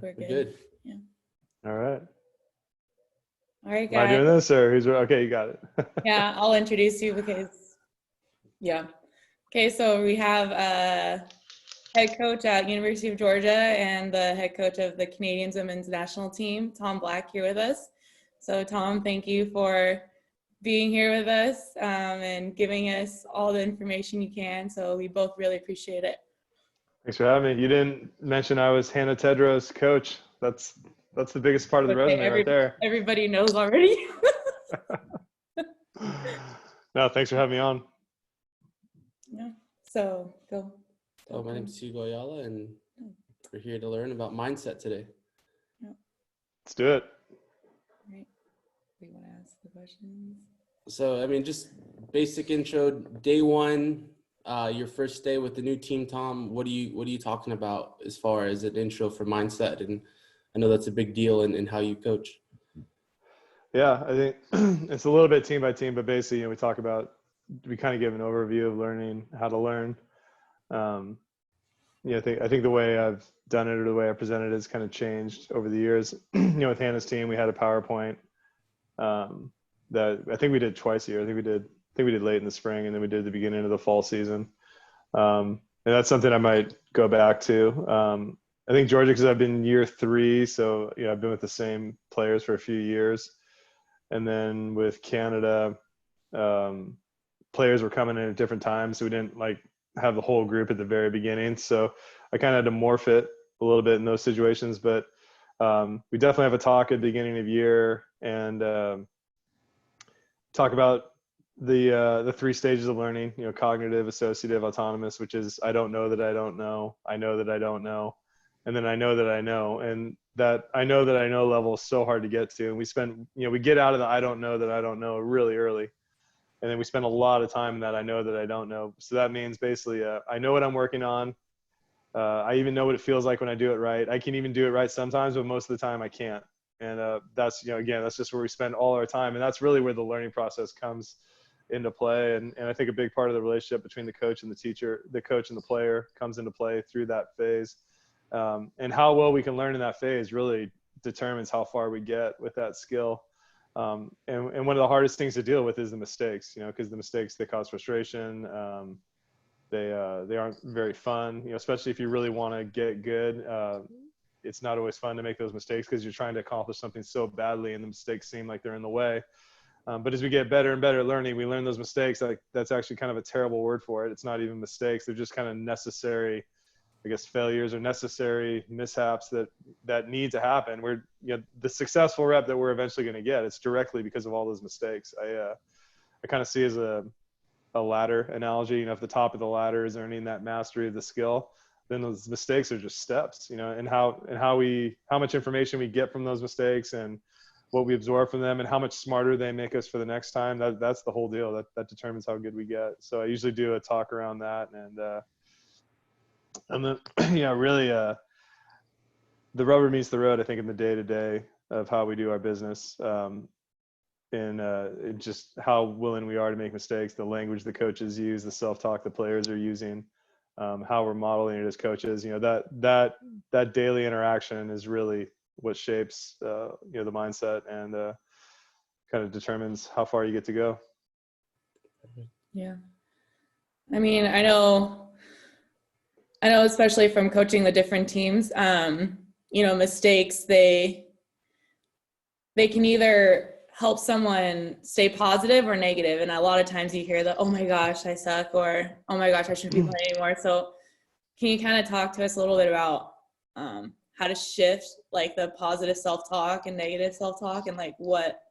We're We're good. good. Yeah. All right. All right, Am I guys. doing this or who's okay? You got it. Yeah, I'll introduce you because, yeah. Okay, so we have head coach at University of Georgia and the head coach of the Canadian women's national team, Tom Black, here with us. So Tom, thank you for being here with us and giving us all the information you can. So we both really appreciate it. Thanks for having me. You didn't mention I was Hannah Tedros' coach. That's the biggest part of the resume right there. Everybody knows already. No, thanks for having me on. Yeah. So go. So my name's Hugo Ayala, and we're here to learn about mindset today. Let's do it. Right. We want to ask the questions. So, I mean, just basic intro. Day one, your first day with the new team, Tom. What are you talking about as far as an intro for mindset? And I know that's a big deal in how you coach. Yeah, I think it's a little bit team by team, but basically, we talk about, we kind of give an overview of learning how to learn. I think the way I've done it or the way I presented it has kind of changed over the years. With Hannah's team, we had a PowerPoint that I think we did twice a year. I think we did late in the spring, and then we did at the beginning of the fall season. And that's something I might go back to. I think Georgia, because I've been year 3, so I've been with the same players for a few years. And then with Canada, players were coming in at different times, so we didn't have the whole group at the very beginning. So I kind of had to morph it a little bit in those situations. But we definitely have a talk at the beginning of year and talk about the 3 stages of learning, cognitive, associative, autonomous, which is I don't know that I don't know, I know that I don't know, and then I know that I know. And that I know that I know level is so hard to get to. And we get out of the I don't know that I don't know really early. And then we spend a lot of time in that I know that I don't know. So that means basically I know what I'm working on. I even know what it feels like when I do it right. I can even do it right sometimes, but most of the time I can't. And that's, again, that's just where we spend all our time. And that's really where the learning process comes into play. And I think a big part of the relationship between the coach and the teacher, the coach and the player comes into play through that phase. And how well we can learn in that phase really determines how far we get with that skill. And one of the hardest things to deal with is the mistakes, because the mistakes, they cause frustration. They aren't very fun, especially if you really want to get good. It's not always fun to make those mistakes because you're trying to accomplish something so badly and the mistakes seem like they're in the way. But as we get better and better at learning, we learn those mistakes. That's actually kind of a terrible word for it. It's not even mistakes. They're just kind of necessary, I guess, failures or necessary mishaps that need to happen. The successful rep that we're eventually going to get, it's directly because of all those mistakes. I kind of see as a ladder analogy. If the top of the ladder is earning that mastery of the skill, then those mistakes are just steps. And how much information we get from those mistakes and what we absorb from them and how much smarter they make us for the next time. That's the whole deal. That determines how good we get. So I usually do a talk around that and then, really, the rubber meets the road, I think, in the day-to-day of how we do our business, and just how willing we are to make mistakes, the language the coaches use, the self-talk the players are using, how we're modeling it as coaches. That daily interaction is really what shapes, the mindset and kind of determines how far you get to go. Yeah. I mean, I know especially from coaching the different teams, mistakes, they can either help someone stay positive or negative. And a lot of times you hear that, oh my gosh, I suck, or oh my gosh, I shouldn't be playing anymore. So can you kind of talk to us a little bit about how to shift the positive self-talk and negative self-talk, and what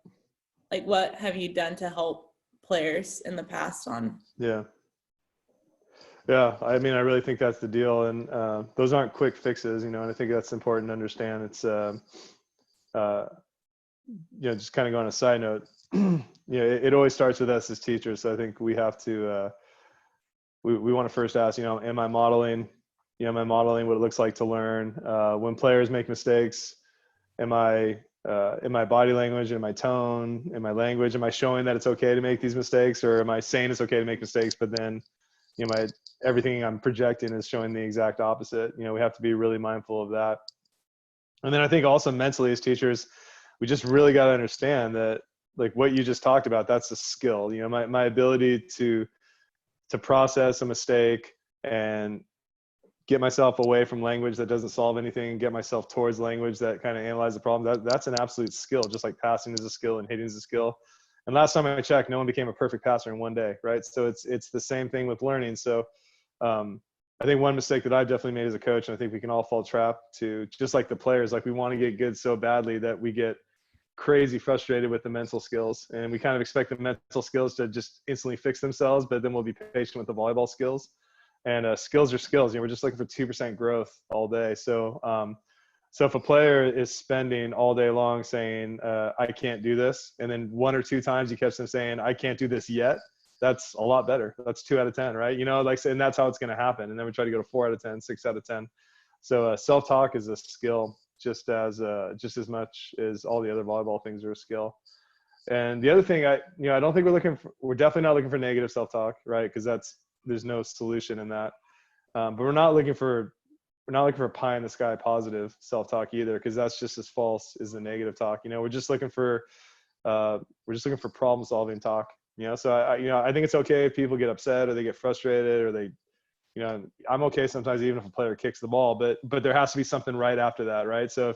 have you done to help players in the past on? Yeah, I mean, I really think that's the deal. And those aren't quick fixes, and I think that's important to understand. It's, just kind of go on a side note, it always starts with us as teachers. So I think we have to, we want to first ask, am I modeling what it looks like to learn? When players make mistakes, am I in my body language, in my tone, in my language, am I showing that it's okay to make these mistakes, or am I saying it's okay to make mistakes, but then, everything I'm projecting is showing the exact opposite? We have to be really mindful of that. And then I think also mentally as teachers, we just really got to understand that, like what you just talked about, that's a skill. You know, my ability to process a mistake and get myself away from language that doesn't solve anything, get myself towards language that kind of analyze the problem. That's an absolute skill, just like passing is a skill and hitting is a skill. And last time I checked, no one became a perfect passer in one day, right? So it's the same thing with learning. So I think one mistake that I've definitely made as a coach, and I think we can all fall trap to, just like the players, like we want to get good so badly that we get crazy frustrated with the mental skills, and we kind of expect the mental skills to just instantly fix themselves, but then we'll be patient with the volleyball skills. And skills are skills. You know, we're just looking for 2% growth all day. So so if a player is spending all day long saying, I can't do this, and then 1 or 2 times you catch them saying, I can't do this yet, that's a lot better. That's 2 out of 10, right? You know, like, and that's how it's going to happen. And then we try to go to 4 out of 10, 6 out of 10. So self-talk is a skill just as much as all the other volleyball things are a skill. And the other thing, I don't think we're definitely not looking for negative self-talk, right? Because there's no solution in that. But we're not looking for pie in the sky positive self-talk either, because that's just as false as the negative talk. You know, we're just looking for problem solving talk. You know, so I think it's okay if people get upset or they get frustrated or they, you know, I'm okay sometimes even if a player kicks the ball, but there has to be something right after that, right? So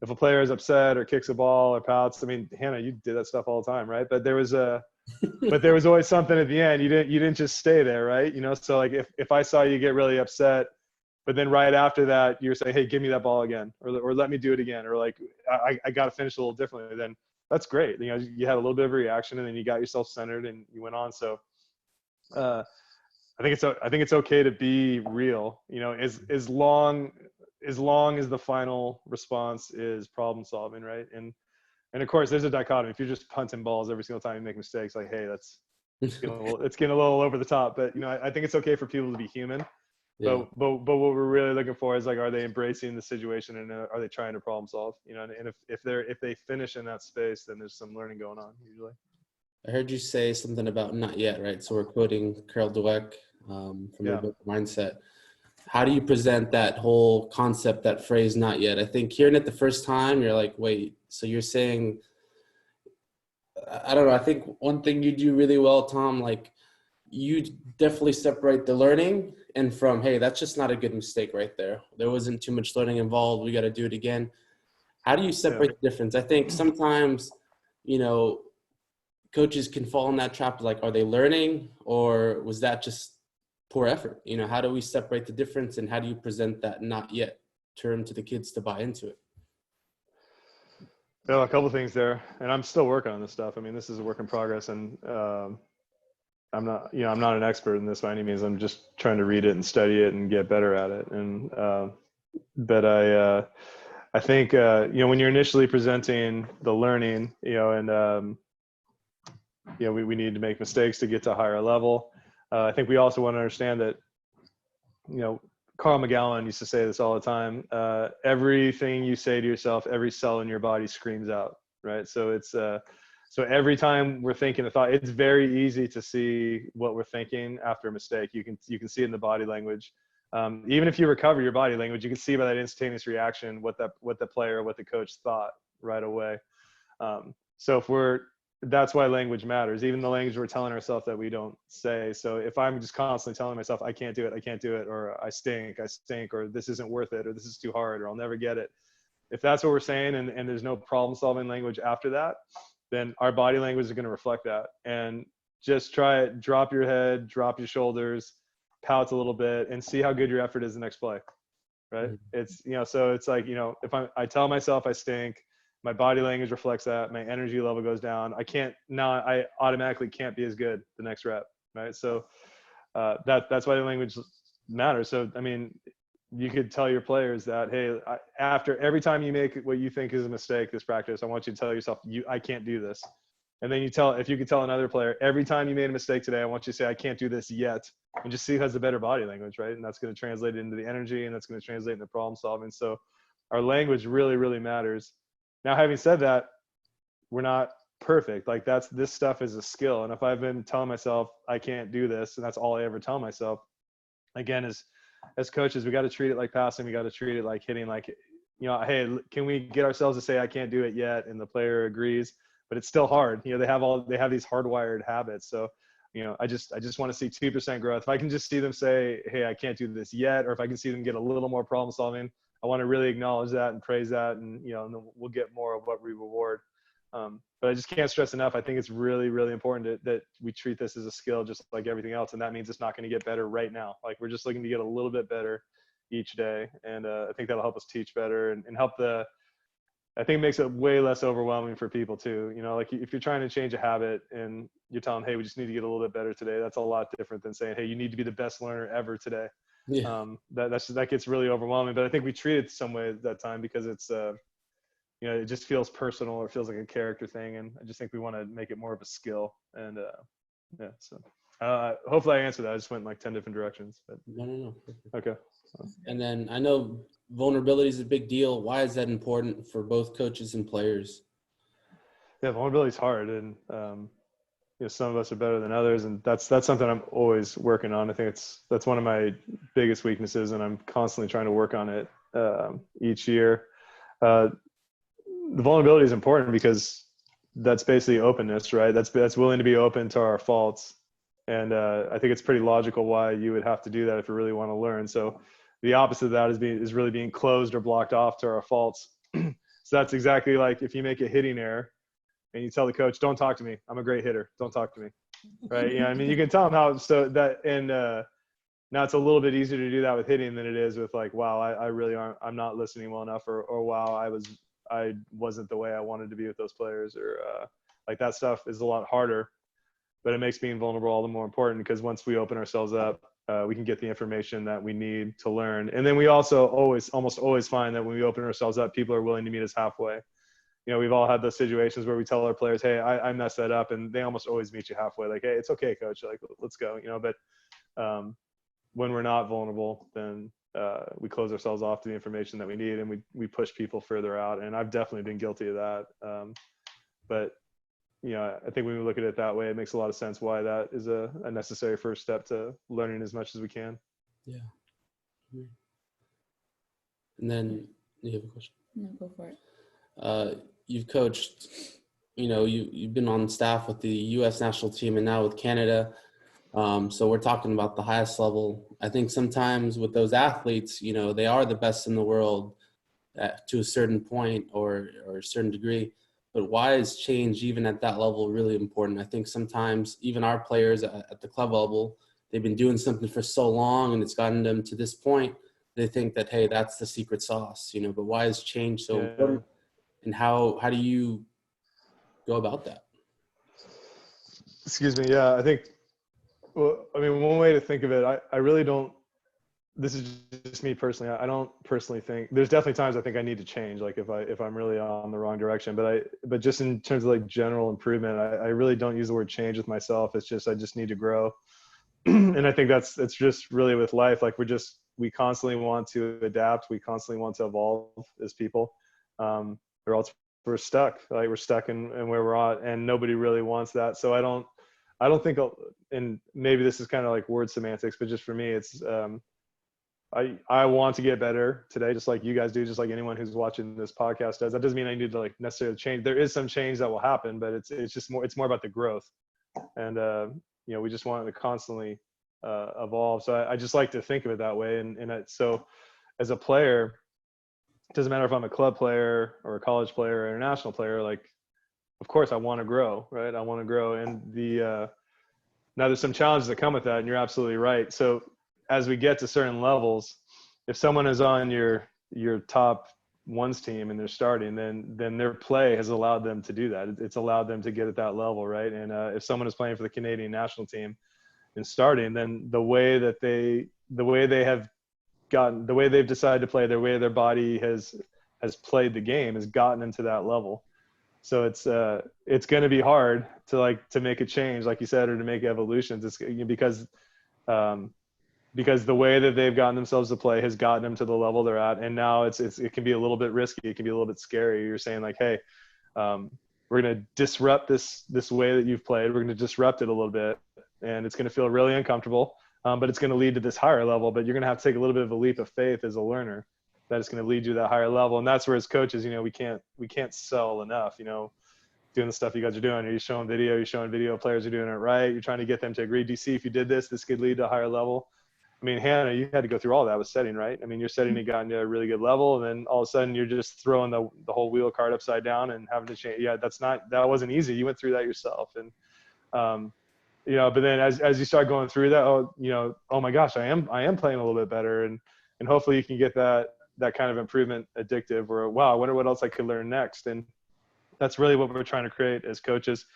if a player is upset or kicks a ball or pouts, I mean, Hannah, you did that stuff all the time, right? But there was always something at the end. You didn't just stay there, right? You know, so like if I saw you get really upset, but then right after that you're saying, hey, give me that ball again, or let me do it again, or like I got to finish a little differently, then that's great. You know, you had a little bit of a reaction and then you got yourself centered and you went on. So I think it's okay to be real, you know, as long as the final response is problem solving, right? And of course there's a dichotomy. If you're just punting balls every single time you make mistakes, like, hey, it's getting a little over the top. But you know, I think it's okay for people to be human. Yeah. But what we're really looking for is, like, are they embracing the situation and are they trying to problem solve? You know, and if they finish in that space, then there's some learning going on usually. I heard you say something about not yet, right? So we're quoting Carol Dweck from the book Mindset. How do you present that whole concept, that phrase, not yet? I think hearing it the first time, you're like, wait, so you're saying, I don't know. I think one thing you do really well, Tom, like you definitely separate the learning and from, hey, that's just not a good mistake right there. There wasn't too much learning involved. We got to do it again. How do you separate the difference? I think sometimes, you know, coaches can fall in that trap. Like, are they learning or was that just poor effort? You know, how do we separate the difference and how do you present that not yet term to the kids to buy into it? A couple of things there, and I'm still working on this stuff. I mean, this is a work in progress, and I'm not an expert in this by any means. I'm just trying to read it and study it and get better at it. And but I think when you're initially presenting the learning, and we need to make mistakes to get to a higher level. I think we also want to understand that, Carl McGowan used to say this all the time. Everything you say to yourself, every cell in your body screams out, right? So it's so every time we're thinking a thought, it's very easy to see what we're thinking after a mistake. You can see it in the body language. Even if you recover your body language, you can see by that instantaneous reaction what the player, what the coach thought right away. So that's why language matters. Even the language we're telling ourselves that we don't say. So if I'm just constantly telling myself, I can't do it, or I stink, or this isn't worth it, or this is too hard, or I'll never get it. If that's what we're saying and there's no problem solving language after that, then our body language is going to reflect that. And just try it. Drop your head, drop your shoulders, pout a little bit, and see how good your effort is the next play. Right? It's, so it's like, if I tell myself I stink, my body language reflects that, my energy level goes down. I automatically can't be as good the next rep. Right? So that's why the language matters. So, I mean, you could tell your players that, hey, after every time you make what you think is a mistake this practice, I want you to tell yourself, I can't do this. And then if you could tell another player, every time you made a mistake today, I want you to say, I can't do this yet. And just see who has the better body language, right? And that's going to translate into the energy, and that's going to translate into problem solving. So our language really, really matters. Now, having said that, we're not perfect. Like this stuff is a skill. And if I've been telling myself I can't do this, and that's all I ever tell myself, again, as coaches, we got to treat it like passing. We got to treat it like hitting. Like hey, can we get ourselves to say I can't do it yet, and the player agrees, but it's still hard. They have these hardwired habits. So I just want to see 2% growth. If I can just see them say, hey, I can't do this yet, or if I can see them get a little more problem solving, I want to really acknowledge that and praise that, and and then we'll get more of what we reward. But I just can't stress enough. I think it's really, really important that we treat this as a skill, just like everything else. And that means it's not going to get better right now. Like, we're just looking to get a little bit better each day. And I think that'll help us teach better and help I think it makes it way less overwhelming for people too. Like, if you're trying to change a habit and you're telling them, hey, we just need to get a little bit better today, that's a lot different than saying, hey, you need to be the best learner ever today. Yeah. That gets really overwhelming. But I think we treat it some way at that time because it's, it just feels personal, or feels like a character thing. And I just think we want to make it more of a skill. And so hopefully I answered that. I just went in like 10 different directions. But No. okay. And then I know vulnerability is a big deal. Why is that important for both coaches and players? Yeah, vulnerability is hard, and some of us are better than others, and that's something I'm always working on. I think that's one of my biggest weaknesses, and I'm constantly trying to work on it each year. The vulnerability is important because that's basically openness, right? That's willing to be open to our faults, and I think it's pretty logical why you would have to do that if you really want to learn. So the opposite of that is really being closed or blocked off to our faults. So that's exactly like if you make a hitting error and you tell the coach, don't talk to me, I'm a great hitter, don't talk to me, right? I mean, you can tell them how. So that, and now it's a little bit easier to do that with hitting than it is with like, wow, I'm not listening well enough, or wow, I wasn't the way I wanted to be with those players, or like that stuff is a lot harder. But it makes being vulnerable all the more important, because once we open ourselves up, we can get the information that we need to learn. And then we also almost always find that when we open ourselves up, people are willing to meet us halfway. We've all had those situations where we tell our players, hey, I messed that up, and they almost always meet you halfway. Like, hey, it's okay, coach. Like, let's go. But when we're not vulnerable, then we close ourselves off to the information that we need, and we push people further out. And I've definitely been guilty of that. But I think when we look at it that way, it makes a lot of sense why that is a necessary first step to learning as much as we can. Yeah. And then you have a question? No, go for it. You've coached, you've been on staff with the U.S. national team and now with Canada. So we're talking about the highest level. I think sometimes with those athletes, they are the best in the world to a certain point or a certain degree. But why is change even at that level really important? I think sometimes even our players at the club level, they've been doing something for so long and it's gotten them to this point. They think that, hey, that's the secret sauce, but why is change so important? And how do you go about that? Excuse me. Yeah, I think, one way to think of it, I really don't, this is just me personally. I don't personally think, there's definitely times I think I need to change, like if I'm really on the wrong direction, but just in terms of like general improvement, I really don't use the word change with myself. It's just, I just need to grow. And I think it's just really with life. Like we constantly want to adapt. We constantly want to evolve as people. Or else we're stuck. Like we're stuck in where we're at, and nobody really wants that. So I don't think, and maybe this is kind of like word semantics, but just for me, it's, I want to get better today, just like you guys do, just like anyone who's watching this podcast does. That doesn't mean I need to like necessarily change. There is some change that will happen, but it's more about the growth. And, we just want to constantly evolve. So I just like to think of it that way. So as a player, it doesn't matter if I'm a club player or a college player or international player, like, of course I want to grow, right? I want to grow. And now there's some challenges that come with that, and you're absolutely right. So as we get to certain levels, if someone is on your top ones team and they're starting, then their play has allowed them to do that. It's allowed them to get at that level, right? And if someone is playing for the Canadian national team and starting, then the way they've decided to play, the way their body has played the game has gotten them to that level. So it's going to be hard to make a change, like you said, or to make evolutions. It's because the way that they've gotten themselves to play has gotten them to the level they're at. And now it can be a little bit risky. It can be a little bit scary. You're saying like, hey, we're going to disrupt this way that you've played. We're going to disrupt it a little bit, and it's going to feel really uncomfortable, but it's going to lead to this higher level. But you're going to have to take a little bit of a leap of faith as a learner. that is going to lead you to that higher level. And that's where as coaches, you know, we can't sell enough, you know, doing the stuff you guys are doing. You're showing video players are doing it right. You're trying to get them to agree. Do you see if you did this could lead to a higher level? I mean, Hannah, you had to go through all that with setting, right? I mean, you're setting, you got into a really good level, and then all of a sudden you're just throwing the whole wheel card upside down and having to change. Yeah, that wasn't easy. You went through that yourself. And, you know, but then as you start going through that, oh my gosh, I am playing a little bit better. And hopefully you can get that kind of improvement addictive, or, wow, I wonder what else I could learn next. And that's really what we're trying to create as coaches.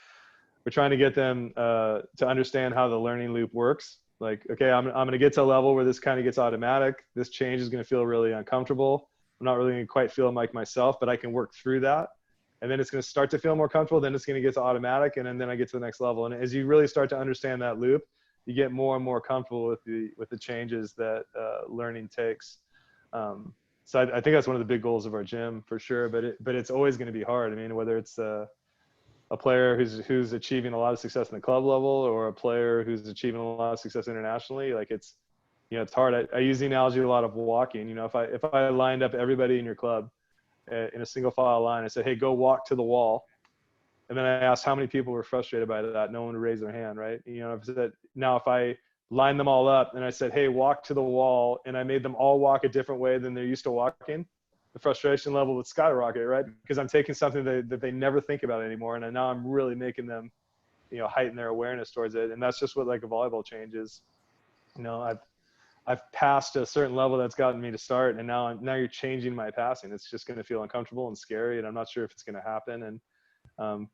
We're trying to get them to understand how the learning loop works. Like, okay, I'm going to get to a level where this kind of gets automatic. This change is going to feel really uncomfortable. I'm not really going to quite feel like myself, but I can work through that. And then it's going to start to feel more comfortable. Then it's going to get to automatic. And then I get to the next level. And as you really start to understand that loop, you get more and more comfortable with the changes that learning takes. So I think that's one of the big goals of our gym for sure, but it's always going to be hard. I mean, whether it's a player who's achieving a lot of success in the club level, or a player who's achieving a lot of success internationally, like it's hard. I use the analogy a lot of walking. You know, if I lined up everybody in your club in a single file line, I said, hey, go walk to the wall. And then I asked how many people were frustrated by that. No one would raise their hand, right? You know, if I lined them all up and I said, hey, walk to the wall, and I made them all walk a different way than they're used to walking, the frustration level would skyrocket, right? Because I'm taking something that they never think about anymore. And now I'm really making them, you know, heighten their awareness towards it. And that's just what like a volleyball change is. You know, I've passed a certain level that's gotten me to start, and now you're changing my passing. It's just going to feel uncomfortable and scary, and I'm not sure if it's going to happen. And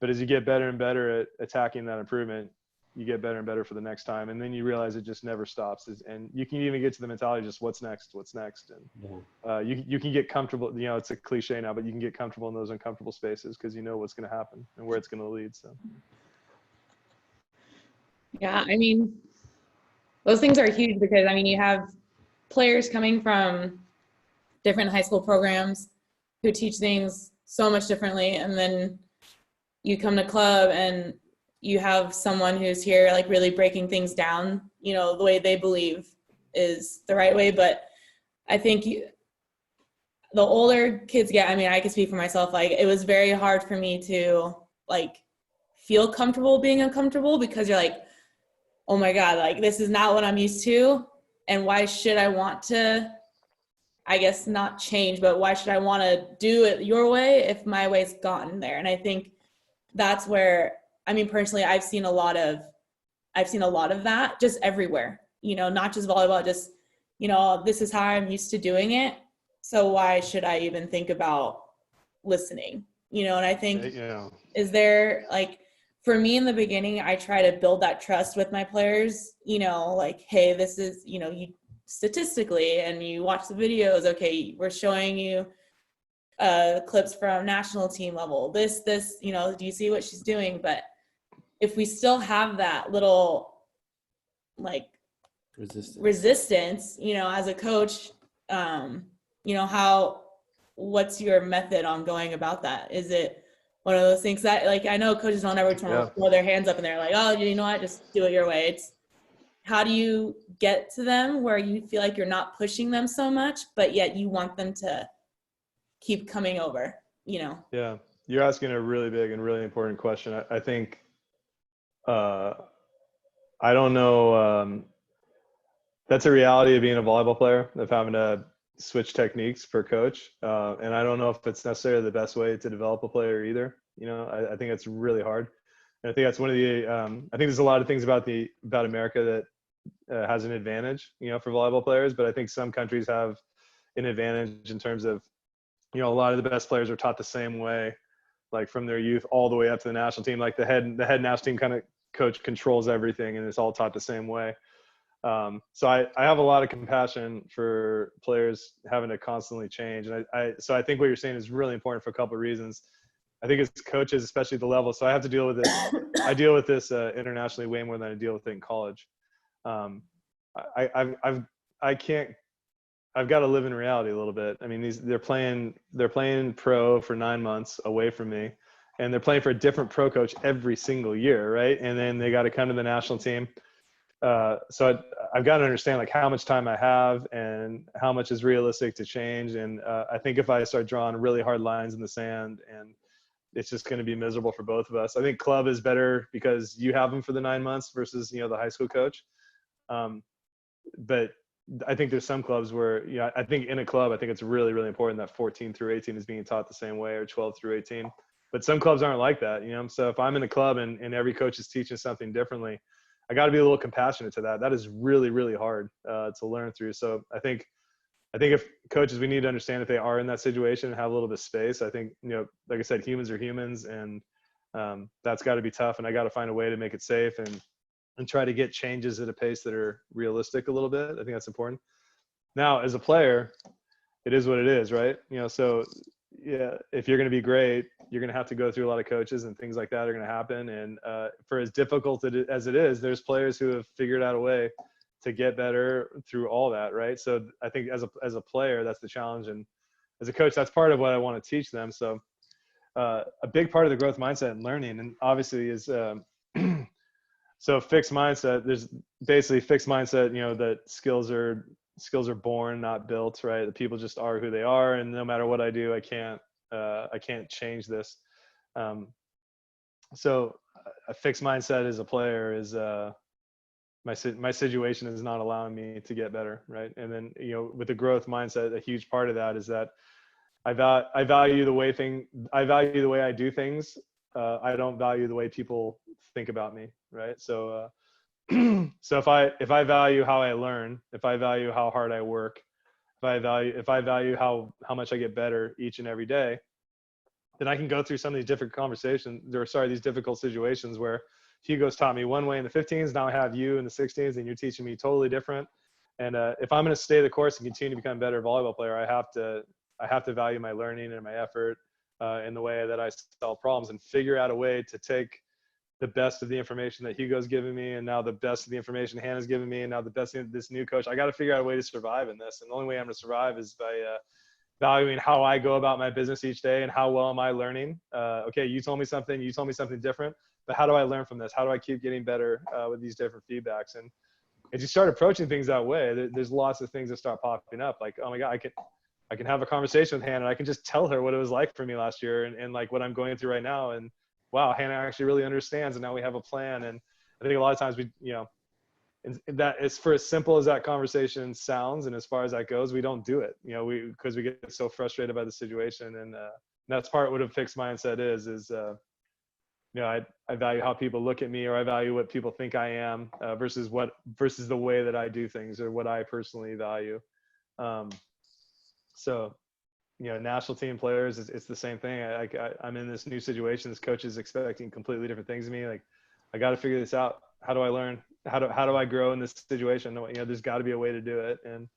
but as you get better and better at attacking that improvement, you get better and better for the next time, and then you realize it just never stops. And you can even get to the mentality just what's next, and you can get comfortable. You know, it's a cliche now, but you can get comfortable in those uncomfortable spaces because you know what's going to happen and where it's going to lead. So Yeah, I mean, those things are huge because, I mean, you have players coming from different high school programs who teach things so much differently, and then you come to club and you have someone who's here like really breaking things down, you know, the way they believe is the right way. But I think the older kids get, I mean, I can speak for myself, like it was very hard for me to like feel comfortable being uncomfortable, because you're like, oh my God, like this is not what I'm used to. And why should I want to, I guess not change, but why should I want to do it your way if my way's gotten there? And I think that's where, I mean, personally, I've seen a lot of that just everywhere, you know, not just volleyball, just, you know, this is how I'm used to doing it. So why should I even think about listening, you know? And I think, is there like, for me in the beginning, I try to build that trust with my players, you know, like, hey, this is, you know, you statistically, and you watch the videos, okay, we're showing you clips from national team level, this, you know, do you see what she's doing? But if we still have that little like resistance, you know, as a coach, you know, what's your method on going about that? Is it one of those things that, like, I know coaches don't ever throw their hands up and they're like, oh, you know what, just do it your way. It's how do you get to them where you feel like you're not pushing them so much, but yet you want them to keep coming over, you know? Yeah, you're asking a really big and really important question. I think, I don't know, that's a reality of being a volleyball player, of having to switch techniques per coach. And I don't know if it's necessarily the best way to develop a player either. You know, I think it's really hard. And I think that's one of the, I think there's a lot of things about America that has an advantage, you know, for volleyball players, but I think some countries have an advantage in terms of, you know, a lot of the best players are taught the same way, like from their youth all the way up to the national team. Like the head national team kind of coach controls everything, and it's all taught the same way. So I have a lot of compassion for players having to constantly change. And so I think what you're saying is really important for a couple of reasons. I think as coaches, especially at the level, so I have to deal with this. I deal with this internationally way more than I deal with it in college. I've got to live in reality a little bit. I mean, they're playing pro for 9 months away from me, and they're playing for a different pro coach every single year, right? And then they got to come to the national team. so I've got to understand like how much time I have and how much is realistic to change. And I think if I start drawing really hard lines in the sand, and it's just going to be miserable for both of us. I think club is better because you have them for the 9 months versus, the high school coach. But I think there's some clubs where, I think in a club, I think it's really, really important that 14 through 18 is being taught the same way, or 12 through 18. But some clubs aren't like that, So if I'm in a club and every coach is teaching something differently, I got to be a little compassionate to that. That is really, really hard to learn through. So I think if coaches, we need to understand if they are in that situation and have a little bit of space. I think, like I said, humans are humans, and that's got to be tough. And I got to find a way to make it safe and try to get changes at a pace that are realistic a little bit. I think that's important. Now, as a player, it is what it is, right? So yeah, if you're going to be great, you're going to have to go through a lot of coaches, and things like that are going to happen. And for as difficult as it is, there's players who have figured out a way to get better through all that, right? So I think as a player, that's the challenge, and as a coach, that's part of what I want to teach them. So a big part of the growth mindset and learning, and obviously is so fixed mindset. There's basically fixed mindset, that skills are born, not built, right? The people just are who they are, and no matter what I do, I can't change this. So a fixed mindset as a player is my situation is not allowing me to get better, right? And then with the growth mindset, a huge part of that is that I value the way I do things. I don't value the way people think about me, right? So so if I value how I learn, if I value how hard I work, if I value how much I get better each and every day, then I can go through some of these different these difficult situations where Hugo's taught me one way in the 15s. Now I have you in the 16s, and you're teaching me totally different. And if I'm going to stay the course and continue to become a better volleyball player, I have to value my learning and my effort in the way that I solve problems, and figure out a way to take the best of the information that Hugo's given me, and now the best of the information Hannah's given me, and now the best of this new coach. I got to figure out a way to survive in this. And the only way I'm going to survive is by valuing how I go about my business each day, and how well am I learning. Okay, you told me something different, but how do I learn from this? How do I keep getting better with these different feedbacks? And as you start approaching things that way, there's lots of things that start popping up. Like, oh my God, I can have a conversation with Hannah, and I can just tell her what it was like for me last year, and like what I'm going through right now. And wow, Hannah actually really understands, and now we have a plan. And I think a lot of times and that is, for as simple as that conversation sounds, and as far as that goes, we don't do it, because we get so frustrated by the situation. And that's part of what a fixed mindset is I value how people look at me, or I value what people think I am, versus the way that I do things, or what I personally value. So national team players, it's the same thing. I'm in this new situation. This coach is expecting completely different things of me. Like, I got to figure this out. How do I learn? How do I grow in this situation? There's got to be a way to do it. And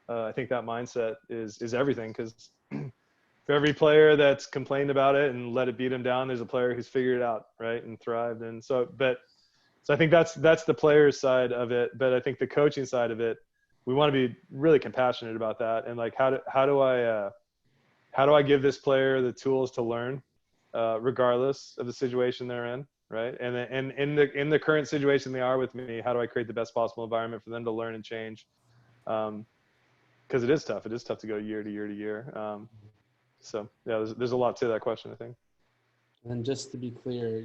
I think that mindset is everything, because for every player that's complained about it and let it beat him down, there's a player who's figured it out, right, and thrived. And so I think that's the player's side of it. But I think the coaching side of it, we want to be really compassionate about that. And like, how do I give this player the tools to learn, regardless of the situation they're in, right? And in the current situation they are with me, how do I create the best possible environment for them to learn and change? Because it is tough. It is tough to go year to year to year. So yeah, there's a lot to that question, I think. And just to be clear,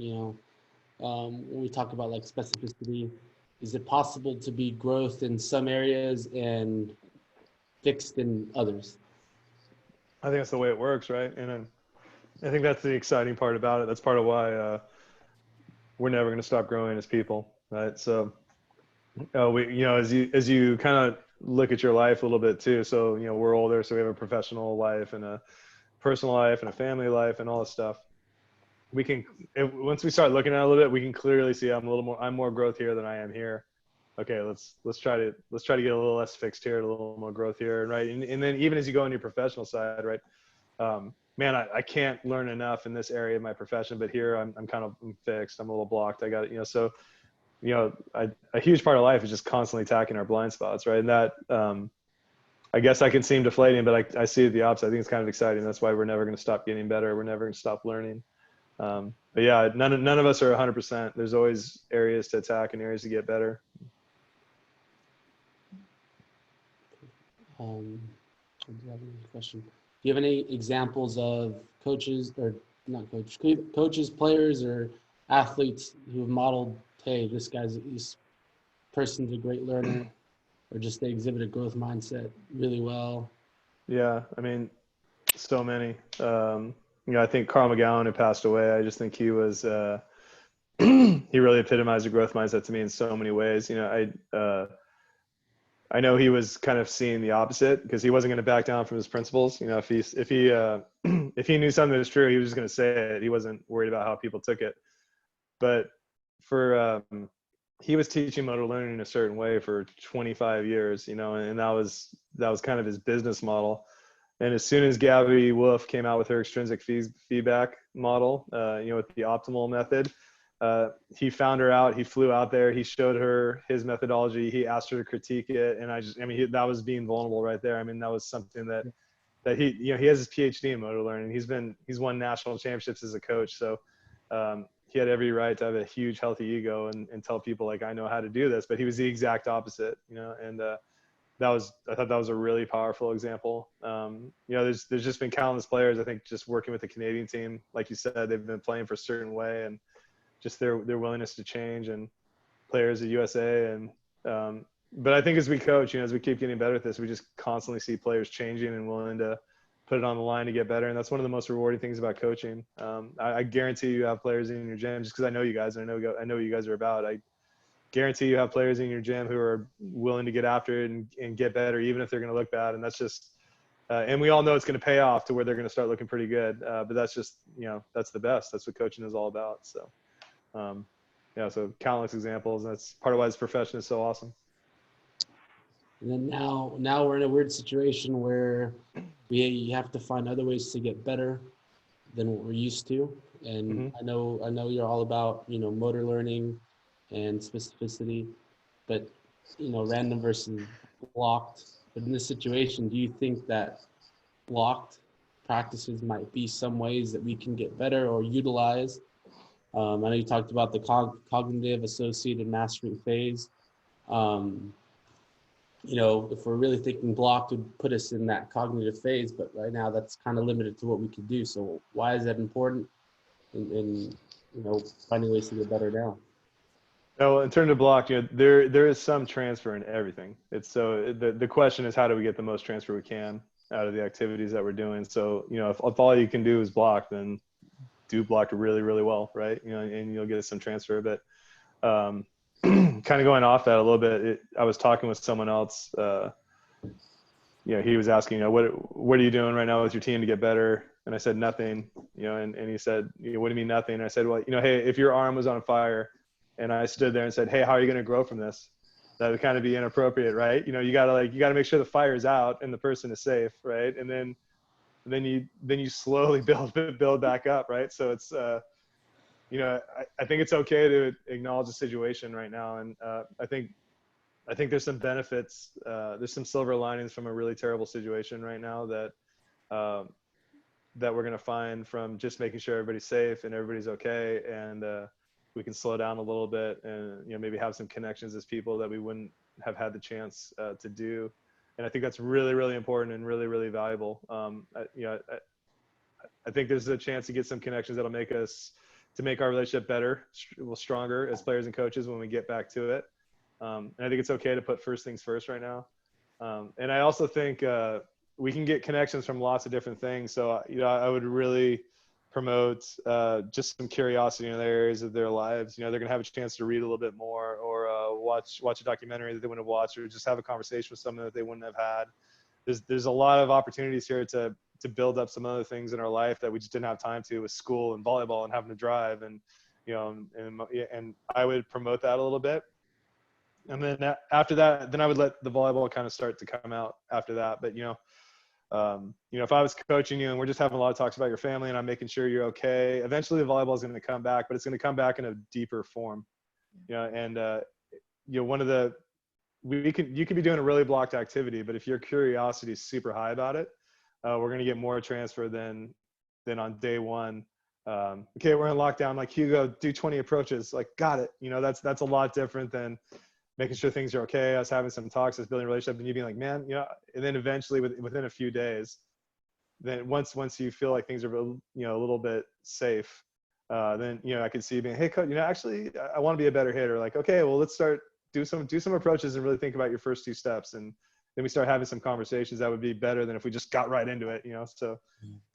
when we talk about like specificity, is it possible to be growth in some areas and fixed in others? I think that's the way it works, right? And I think that's the exciting part about it. That's part of why we're never going to stop growing as people, right? So as you kind of look at your life a little bit too. So we're older, so we have a professional life and a personal life and a family life and all this stuff. Once we start looking at it a little bit, we can clearly see I'm more growth here than I am here. Okay, let's try to get a little less fixed here, a little more growth here, right? And then even as you go on your professional side, right? Man, I can't learn enough in this area of my profession, but here I'm fixed. I'm a little blocked. I got it, so a huge part of life is just constantly attacking our blind spots, right? And that I guess I can seem deflating, but I see it the opposite. I think it's kind of exciting. That's why we're never going to stop getting better. We're never going to stop learning. But yeah, none of us are 100%. There's always areas to attack and areas to get better. Do you have any question? Do you have any examples of coaches or not coaches, players, or athletes who have modeled, hey, this person's a great learner, or just they exhibit a growth mindset really well? Yeah, I mean, so many. I think Carl McGowan, who passed away, I just think he was he really epitomized a growth mindset to me in so many ways. I know he was kind of seeing the opposite because he wasn't going to back down from his principles. If he if he knew something was true, he was just going to say it. He wasn't worried about how people took it. But for he was teaching motor learning in a certain way for 25 years, and that was kind of his business model. And as soon as Gabby Wolf came out with her extrinsic feedback model, with the optimal method, he found her out. He flew out there. He showed her his methodology. He asked her to critique it, and that was being vulnerable right there. I mean, that was something that he has his PhD in motor learning. He's won national championships as a coach. So he had every right to have a huge, healthy ego and tell people like, I know how to do this. But he was the exact opposite, and I thought that was a really powerful example. There's just been countless players. I think just working with the Canadian team, like you said, they've been playing for a certain way, and just their willingness to change, and players at USA. But I think as we coach, as we keep getting better at this, we just constantly see players changing and willing to put it on the line to get better. And that's one of the most rewarding things about coaching. I guarantee you have players in your gym, just because I know you guys, and I know what you guys are about. I guarantee you have players in your gym who are willing to get after it and get better, even if they're going to look bad. And that's just, and we all know it's going to pay off to where they're going to start looking pretty good. But that's just, that's the best. That's what coaching is all about. So, so countless examples. And that's part of why this profession is so awesome. And then now we're in a weird situation where we have to find other ways to get better than what we're used to. And I know you're all about, motor learning and specificity, but, random versus blocked. But in this situation, do you think that blocked practices might be some ways that we can get better or utilize? I know you talked about the cognitive associated mastering phase. If we're really thinking blocked would put us in that cognitive phase, but right now that's kind of limited to what we can do. So why is that important in finding ways to get better now? No, in terms of block, there is some transfer in everything. It's so the question is, how do we get the most transfer we can out of the activities that we're doing? So, if all you can do is block, then do block really, really well, right? And you'll get some transfer. But kind of going off that a little bit, I was talking with someone else. He was asking, what are you doing right now with your team to get better? And I said, nothing. And he said, what do you mean nothing? And I said, well, hey, if your arm was on fire, and I stood there and said, hey, how are you going to grow from this? That would kind of be inappropriate, right? You gotta make sure the fire's out and the person is safe, right? And then you slowly build back up, right? So it's I think it's okay to acknowledge the situation right now, and I think there's some benefits. There's some silver linings from a really terrible situation right now that we're gonna find from just making sure everybody's safe and everybody's okay, and we can slow down a little bit and maybe have some connections as people that we wouldn't have had the chance to do. And I think that's really, really important and really, really valuable. I think there's a chance to get some connections that'll make our relationship better, stronger as players and coaches when we get back to it. And I think it's okay to put first things first right now. And I also think we can get connections from lots of different things. So, I would really promote just some curiosity in other areas of their lives. They're going to have a chance to read a little bit more, or watch a documentary that they wouldn't have watched, or just have a conversation with someone that they wouldn't have had. There's a lot of opportunities here to build up some other things in our life that we just didn't have time to, with school and volleyball and having to drive, and I would promote that a little bit. And then after that, then I would let the volleyball kind of start to come out after that. But if I was coaching you and we're just having a lot of talks about your family and I'm making sure you're okay, eventually the volleyball is going to come back, but it's going to come back in a deeper form. You could be doing a really blocked activity, but if your curiosity is super high about it, we're going to get more transfer than on day one. Okay, we're in lockdown, like, Hugo, do 20 approaches, like, got it. That's a lot different than making sure things are okay, us having some talks, us building a relationship, and you being like, man, and then eventually within a few days, then once you feel like things are, a little bit safe, then, I could see you being, hey, coach, actually, I want to be a better hitter. Like, okay, well, let's start do some approaches and really think about your first 2 steps, and then we start having some conversations that would be better than if we just got right into it. So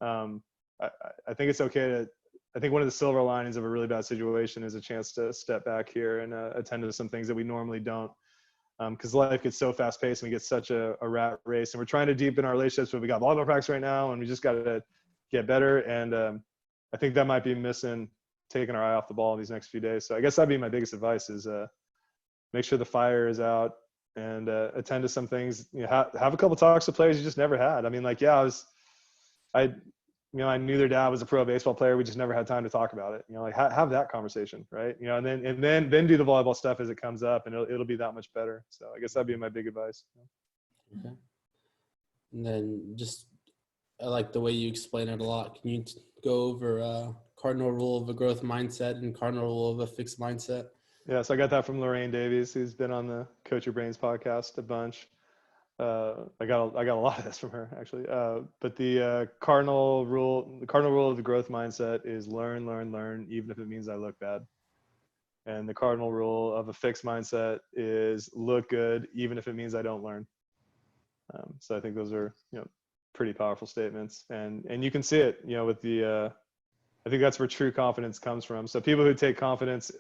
I think it's okay to. I think one of the silver linings of a really bad situation is a chance to step back here and attend to some things that we normally don't, because life gets so fast paced and we get such a rat race, and we're trying to deepen our relationships, but we got volleyball practice right now and we just got to get better. And I think that might be missing, taking our eye off the ball in these next few days. So I guess that'd be my biggest advice is make sure the fire is out and attend to some things, have a couple talks with players you just never had. I mean, like, I knew their dad was a pro baseball player. We just never had time to talk about it. Like have that conversation, right? And then do the volleyball stuff as it comes up, and it'll be that much better. So I guess that'd be my big advice. Okay. And then I like the way you explain it a lot. Can you go over Cardinal Rule of a growth mindset and Cardinal Rule of a fixed mindset? Yeah, so I got that from Lorraine Davies, who's been on the Coach Your Brains podcast a bunch. I got a lot of this from her actually. But the Cardinal Rule of the growth mindset is learn, even if it means I look bad. And the Cardinal Rule of a fixed mindset is look good, even if it means I don't learn. So I think those are, pretty powerful statements, and you can see it, with the. I think that's where true confidence comes from. So people who take confidence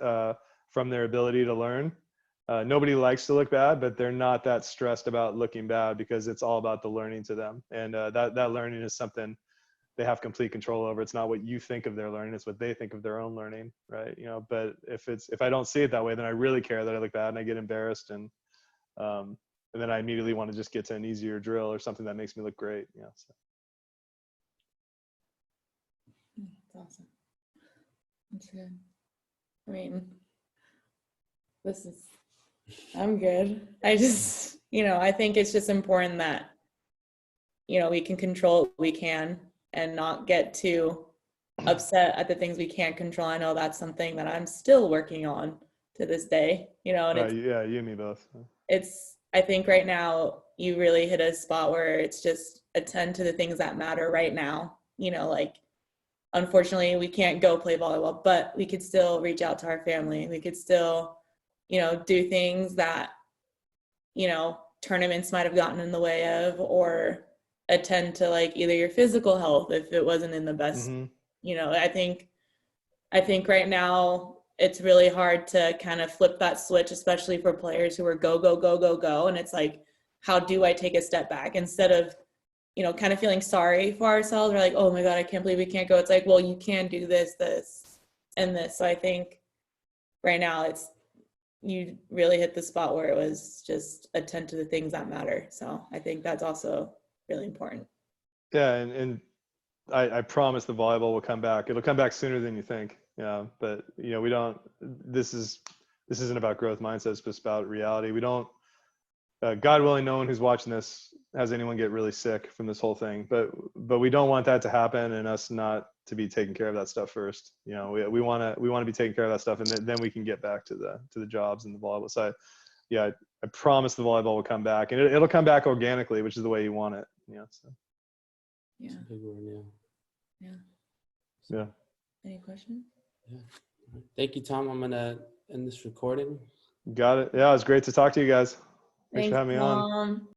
from their ability to learn. Nobody likes to look bad, but they're not that stressed about looking bad because it's all about the learning to them. And that learning is something they have complete control over. It's not what you think of their learning, it's what they think of their own learning, right? But if I don't see it that way, then I really care that I look bad and I get embarrassed, and then I immediately want to just get to an easier drill or something that makes me look great. So. That's awesome. That's good. I mean, I'm good. I just, I think it's just important that, we can control what we can and not get too upset at the things we can't control. I know that's something that I'm still working on to this day, and you and me both. I think right now you really hit a spot where it's just attend to the things that matter right now, like, unfortunately we can't go play volleyball, but we could still reach out to our family. We could still, do things that, tournaments might have gotten in the way of, or attend to like either your physical health if it wasn't in the best. I think right now it's really hard to kind of flip that switch, especially for players who are go, go, go, go, go. And it's like, how do I take a step back instead of, kind of feeling sorry for ourselves? We're like, oh my God, I can't believe we can't go. It's like, well, you can do this, and this. So I think right now you really hit the spot where it was just attend to the things that matter. So I think that's also really important. Yeah. And I promise the volleyball will come back. It'll come back sooner than you think. Yeah. But this isn't about growth mindset. It's just about reality. We don't, God willing, no one who's watching this has anyone get really sick from this whole thing, but we don't want that to happen and us not to be taking care of that stuff first. We want to be taking care of that stuff, and then we can get back to the jobs and the volleyball side. I promise the volleyball will come back, and it'll come back organically, which is the way you want it. So. Yeah. That's a big word, Yeah. Any questions? Yeah. Thank you, Tom. I'm gonna end this recording. Got it. Yeah, it was great to talk to you guys. Thanks for Thanks, having me on. Mom.